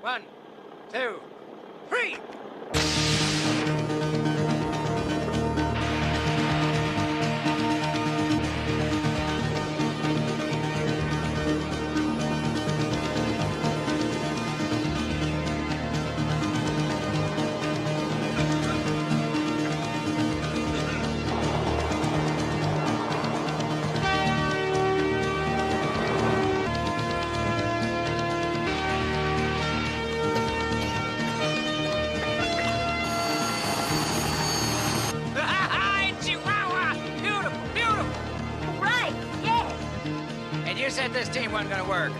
1, 2, 3. Chihuahua! Beautiful, beautiful! Right, yes. And you said this team wasn't gonna work.